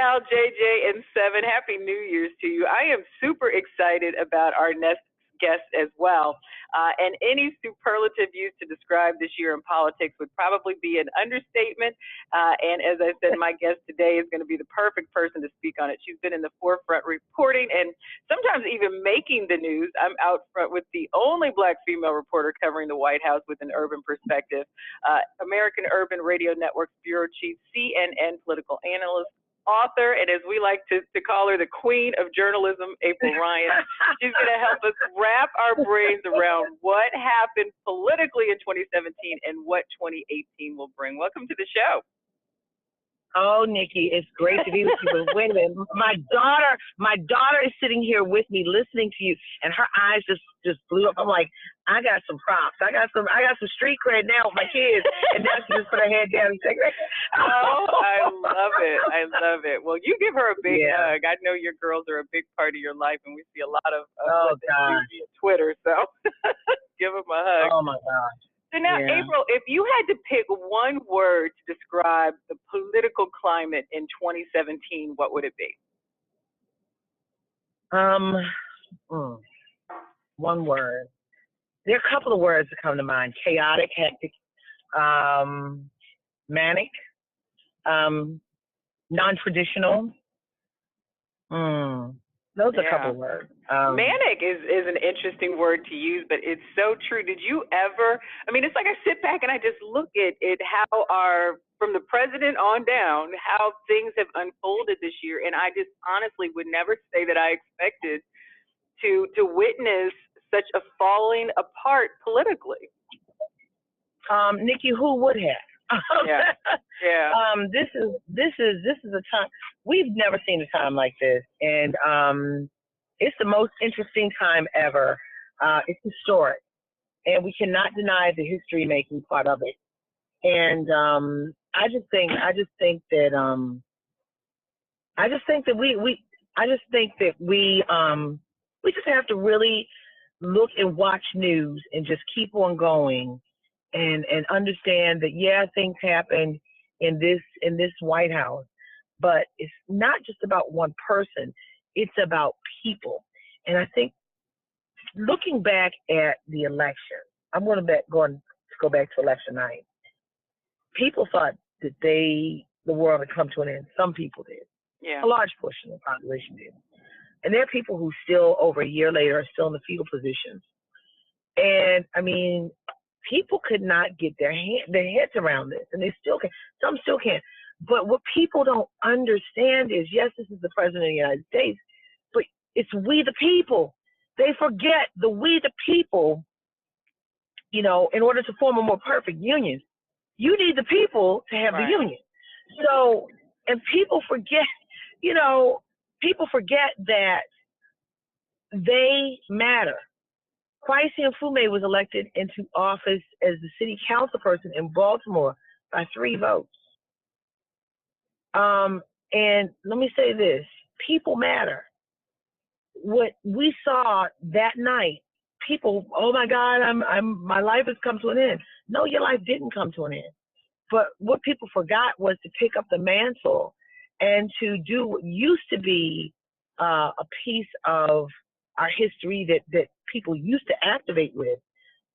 Al, JJ, and Seven. Happy New Year's to you. I am super excited about our next guest as well. And any superlative used to describe this year in politics would probably be an understatement. And as I said, my guest today is going to be the perfect person to speak on it. She's been in the forefront reporting and sometimes even making the news. I'm out front with the only Black female reporter covering the White House with an urban perspective, American Urban Radio Network's bureau chief, CNN political analyst, author, and as we like to call her, the queen of journalism, April Ryan. She's going to help us wrap our brains around what happened politically in 2017 and what 2018 will bring. Welcome to the show. Oh, Nikki, it's great to be with you. But wait a minute, my daughter is sitting here with me, listening to you, and her eyes just blew up. I'm like, I got some props. I got some street cred now with my kids, and now she just put her head down and say, "Oh, I love it! I love it." Well, you give her a big hug. I know your girls are a big part of your life, and we see a lot of what they do via Twitter. So give them a hug. Oh my gosh. So now, April, if you had to pick one word to describe the political climate in 2017, what would it be? One word. There are a couple of words that come to mind: chaotic, hectic, manic, non-traditional. Those are a couple of words. Manic is an interesting word to use, but it's so true. Did you ever, I mean, it's like I sit back and I just look at how from the president on down, how things have unfolded this year. And I just honestly would never say that I expected to witness such a falling apart politically. Nikki, who would have? This is a time we've never seen a time like this, and it's the most interesting time ever. It's historic, and we cannot deny the history making part of it. And I just think we just have to really look and watch news and just keep on going. And understand that things happen in this White House, but it's not just about one person. It's about people. And I think looking back at the election, I'm going to go back to election night. People thought that the world had come to an end. Some people did. Yeah. A large portion of the population did. And there are people who still, over a year later, are still in the fetal positions. And I mean, people could not get their heads around this, and they still can. Some still can't. But what people don't understand is, yes, this is the president of the United States, but it's we the people. They forget the we the people, in order to form a more perfect union, you need the people to have the union. So, and people forget that they matter. Kwesi Mfume was elected into office as the city council person in Baltimore by 3 votes. And let me say this, people matter. What we saw that night, people, oh my God, my life has come to an end. No, your life didn't come to an end. But what people forgot was to pick up the mantle and to do what used to be a piece of our history that people used to activate with,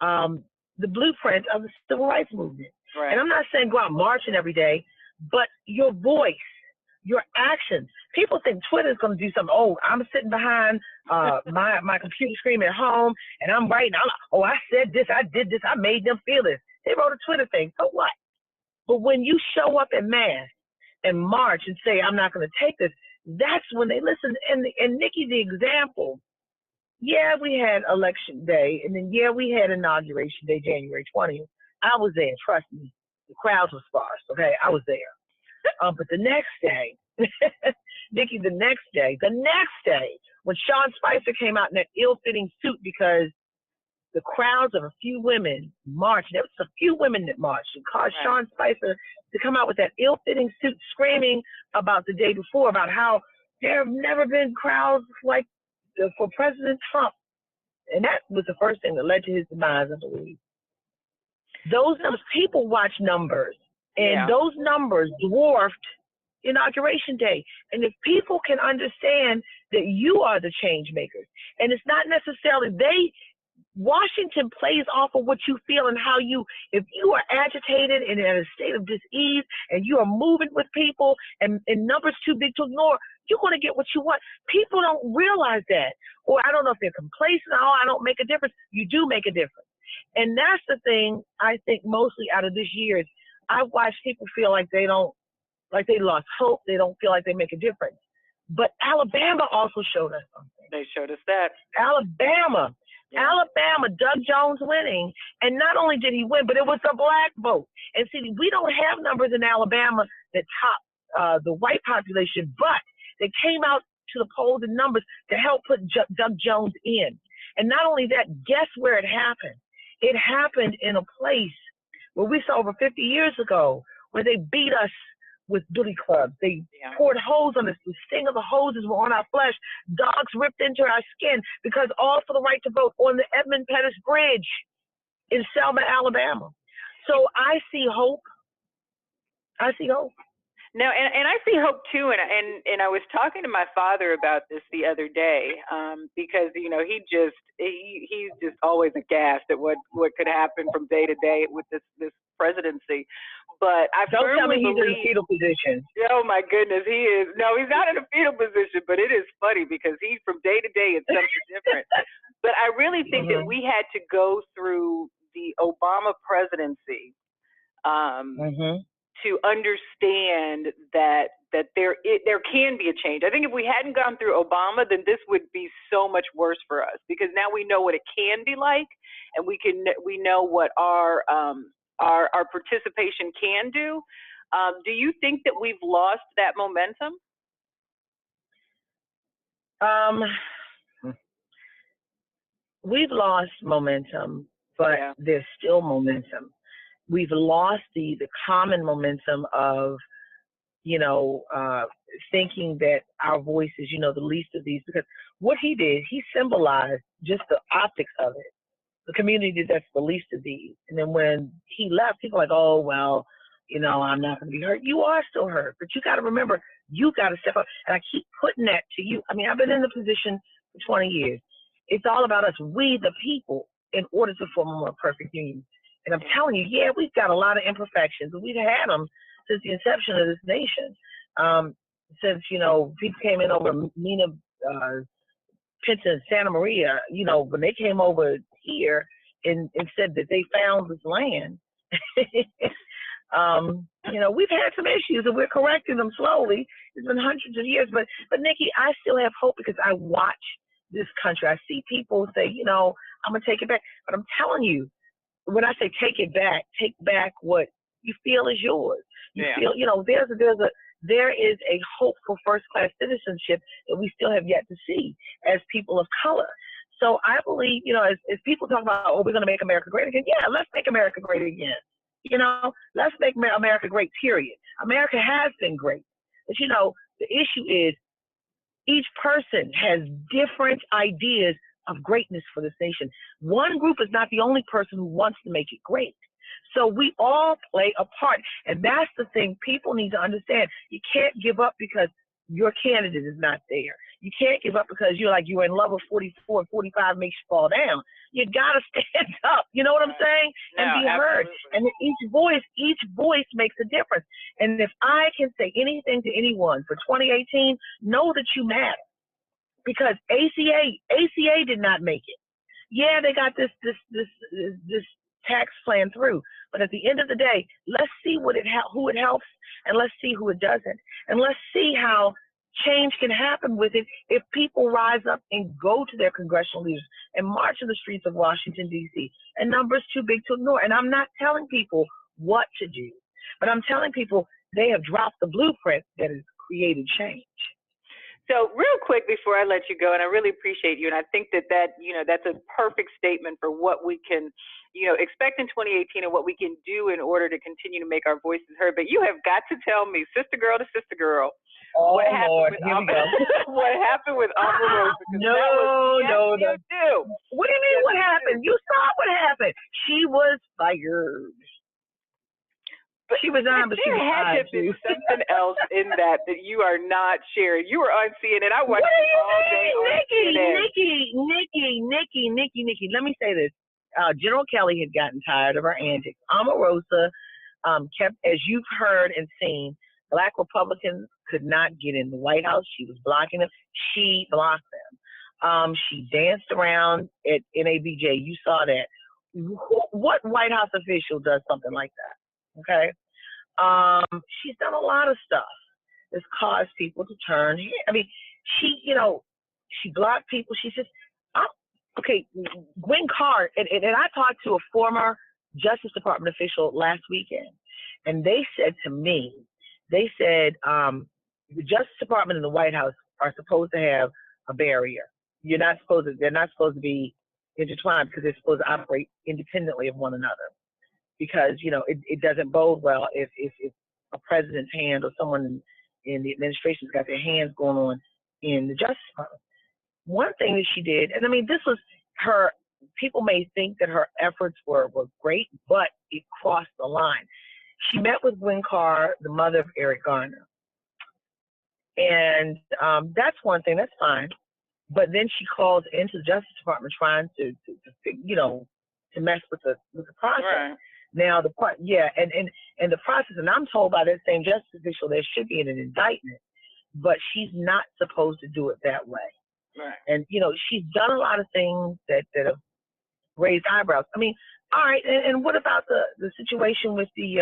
the blueprint of the civil rights movement. Right. And I'm not saying go out marching every day, but your voice, your actions. People think Twitter is going to do something. Oh, I'm sitting behind my computer screen at home and I'm writing. I said this, I did this, I made them feel this. They wrote a Twitter thing. So what? But when you show up in mass and march and say, I'm not going to take this, that's when they listen. And Nikki, the example. Yeah, we had election day, and then we had inauguration day, January 20th. I was there, trust me. The crowds were sparse, okay? I was there. But the next day, Nikki, the next day, when Sean Spicer came out in that ill-fitting suit because the crowds of a few women marched, there was a few women that marched and caused Sean Spicer to come out with that ill-fitting suit screaming about the day before, about how there have never been crowds like for President Trump. And that was the first thing that led to his demise, I believe. Those numbers, people watch numbers, and those numbers dwarfed inauguration day. And if people can understand that you are the change makers, and it's not necessarily Washington plays off of what you feel and how if you are agitated and in a state of dis-ease and you are moving with people and numbers too big to ignore, you're going to get what you want. People don't realize that. Or I don't know if they're complacent. Oh, I don't make a difference. You do make a difference. And that's the thing I think mostly out of this year is I've watched people feel like they lost hope. They don't feel like they make a difference. But Alabama also showed us something. They showed us that. Alabama, Doug Jones winning. And not only did he win, but it was the black vote. And see, we don't have numbers in Alabama that top the white population, but they came out to the polls in numbers to help put Doug Jones in. And not only that, guess where it happened? It happened in a place where we saw over 50 years ago, where they beat us with billy clubs. They poured hose on us. The sting of the hoses were on our flesh. Dogs ripped into our skin because all for the right to vote on the Edmund Pettus Bridge in Selma, Alabama. So I see hope. I see hope. No, and I see hope too, and I was talking to my father about this the other day, because he's just always aghast at what could happen from day to day with this presidency. But I don't tell me firmly he's in a fetal position. Oh my goodness, he is. No, he's not in a fetal position, but it is funny because he's from day to day it's something different. But I really think that we had to go through the Obama presidency. To understand that there can be a change. I think if we hadn't gone through Obama, then this would be so much worse for us because now we know what it can be like, and we know what our participation can do. Do you think that we've lost that momentum? We've lost momentum, but there's still momentum. We've lost the common momentum of, thinking that our voice is, the least of these. Because what he did, he symbolized just the optics of it, the community that's the least of these. And then when he left, people were like, oh, well, I'm not going to be hurt. You are still hurt. But you got to remember, you got to step up. And I keep putting that to you. I mean, I've been in the position for 20 years. It's all about us, we the people, in order to form a more perfect union. And I'm telling you, we've got a lot of imperfections, and we've had them since the inception of this nation. Since, people came in over Nina Pinta and Santa Maria, when they came over here and said that they found this land, we've had some issues, and we're correcting them slowly. It's been hundreds of years. But Nikki, I still have hope because I watch this country. I see people say, I'm going to take it back. But I'm telling you, when I say take back what you feel is yours. You feel, there is a hope for first-class citizenship that we still have yet to see as people of color. So I believe, as people talk about, we're going to make America great again. Yeah, let's make America great again. Let's make America great, period. America has been great. But, the issue is each person has different ideas of greatness for this nation. One group is not the only person who wants to make it great. So we all play a part. And that's the thing people need to understand. You can't give up because your candidate is not there. You can't give up because you're in love with 44 and 45 makes you fall down. You got to stand up. You know what I'm saying? And be heard. And each voice makes a difference. And if I can say anything to anyone for 2018, know that you matter. Because ACA did not make it. Yeah, they got this tax plan through, but at the end of the day, let's see who it helps, and let's see who it doesn't, and let's see how change can happen with it if people rise up and go to their congressional leaders and march in the streets of Washington D.C. And numbers too big to ignore. And I'm not telling people what to do, but I'm telling people they have dropped the blueprint that has created change. So real quick before I let you go, and I really appreciate you, and I think that that's a perfect statement for what we can, expect in 2018 and what we can do in order to continue to make our voices heard. But you have got to tell me, sister girl to sister girl, what happened with Omarosa? No. What do you mean what happened? You saw what happened. She was fired. But she resigned, but she there was had to fired have been too. something else in that you are not sharing. You were on CNN. I What watched do you you all day on CNN. Nikki? Let me say this. General Kelly had gotten tired of our antics. Omarosa kept, as you've heard and seen, Black Republicans could not get in the White House. She was blocking them. She blocked them. She danced around at NABJ. You saw that. What White House official does something like that? Okay. She's done a lot of stuff that's caused people to turn. I mean, she blocked people. She says, okay, Gwen Carr, and I talked to a former Justice Department official last weekend, and they said to me, the Justice Department and the White House are supposed to have a barrier. They're not supposed to be intertwined because they're supposed to operate independently of one another. Because, it doesn't bode well if a president's hand or someone in the administration's got their hands going on in the Justice Department. One thing that she did, and I mean, this was her, people may think that her efforts were great, but it crossed the line. She met with Gwen Carr, the mother of Eric Garner. And that's one thing, that's fine. But then she calls into the Justice Department trying to mess with the process. Right. Now the process, and I'm told by that same justice official there should be an indictment, but she's not supposed to do it that way. Right. And she's done a lot of things that have raised eyebrows. I mean, all right, and what about the situation with the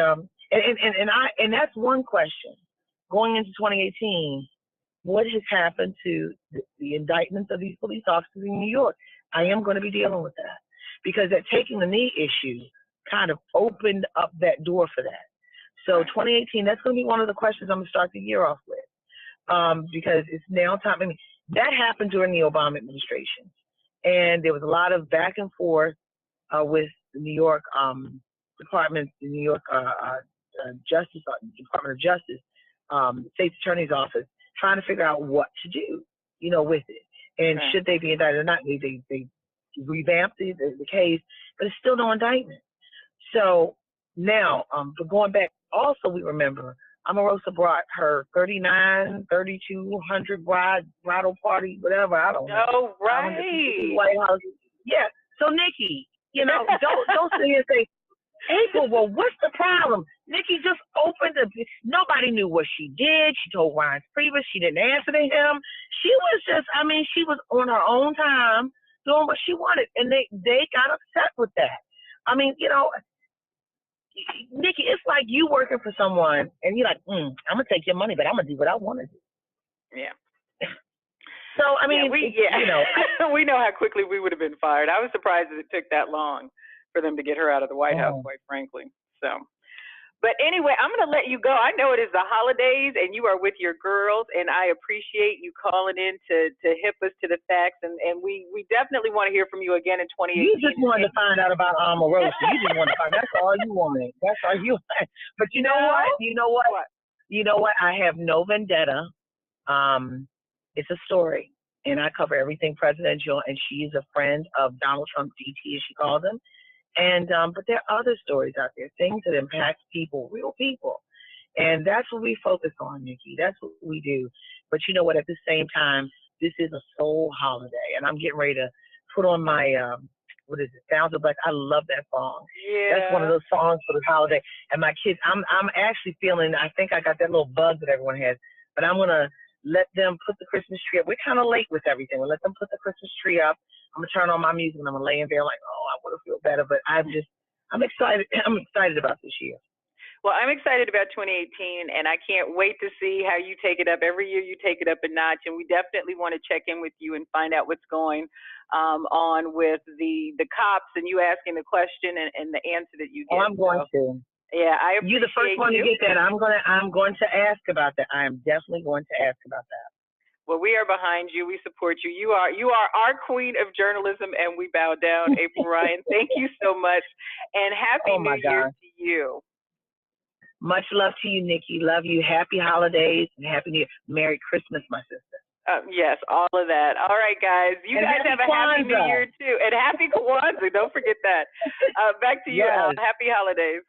and that's one question going into 2018. What has happened to the indictments of these police officers in New York? I am going to be dealing with that because that taking the knee issue kind of opened up that door for that. So 2018, that's going to be one of the questions I'm going to start the year off with, because it's now time. I mean, that happened during the Obama administration, and there was a lot of back and forth with the New York Department, the New York Department of Justice, State's Attorney's Office, trying to figure out what to do, with it, and should they be indicted or not. They revamped the case, but it's still no indictment. So now, but going back, also we remember Omarosa brought her 3,200 bridal party, whatever, I don't know. Oh, right. White House. Yeah. So Nikki, don't sit here and say, April, well, what's the problem? Nikki just opened nobody knew what she did. She told Ryan Priebus she didn't answer to him. She was on her own time doing what she wanted, and they got upset with that. I mean, Nikki, it's like you working for someone, and you're like, I'm going to take your money, but I'm going to do what I want to do. Yeah. So, I mean, we know how quickly we would have been fired. I was surprised that it took that long for them to get her out of the White House, quite frankly. So, but anyway, I'm going to let you go. I know it is the holidays and you are with your girls, and I appreciate you calling in to hip us to the facts. And we definitely want to hear from you again in 2018. You just wanted to find out about Omarosa. You just wanted to find out. That's all you wanted. That's all you wanted. But you know what? You know what? I have no vendetta. It's a story, and I cover everything presidential, and she's a friend of Donald Trump, DT, as she calls him. And but there are other stories out there, things that impact people, real people. And that's what we focus on, Nikki. That's what we do. But you know what? At the same time, this is a soul holiday, and I'm getting ready to put on my what is it? Sounds of Black. I love that song. Yeah. That's one of those songs for the holiday. And my kids, I'm actually feeling. I think I got that little bug that everyone has, but I'm gonna let them put the Christmas tree up. We're kind of late with everything. We'll let them put the Christmas tree up. I'm gonna turn on my music and I'm gonna lay in there like, I want to feel better. But I'm excited. I'm excited about this year. Well, I'm excited about 2018, and I can't wait to see how you take it up. Every year you take it up a notch, and we definitely want to check in with you and find out what's going on with the cops and you asking the question and the answer that you get. I'm going to. Yeah, I appreciate you. You're the first one to get that. I'm going to ask about that. I am definitely going to ask about that. Well, we are behind you. We support you. You are our queen of journalism, and we bow down. April Ryan, thank you so much, and happy New Year to you. Much love to you, Nikki. Love you. Happy holidays and happy New Year. Merry Christmas, my sister. Yes, all of that. All right, guys. You guys have a happy New Year, too. And happy Kwanzaa. Don't forget that. Back to you, Al. Happy holidays.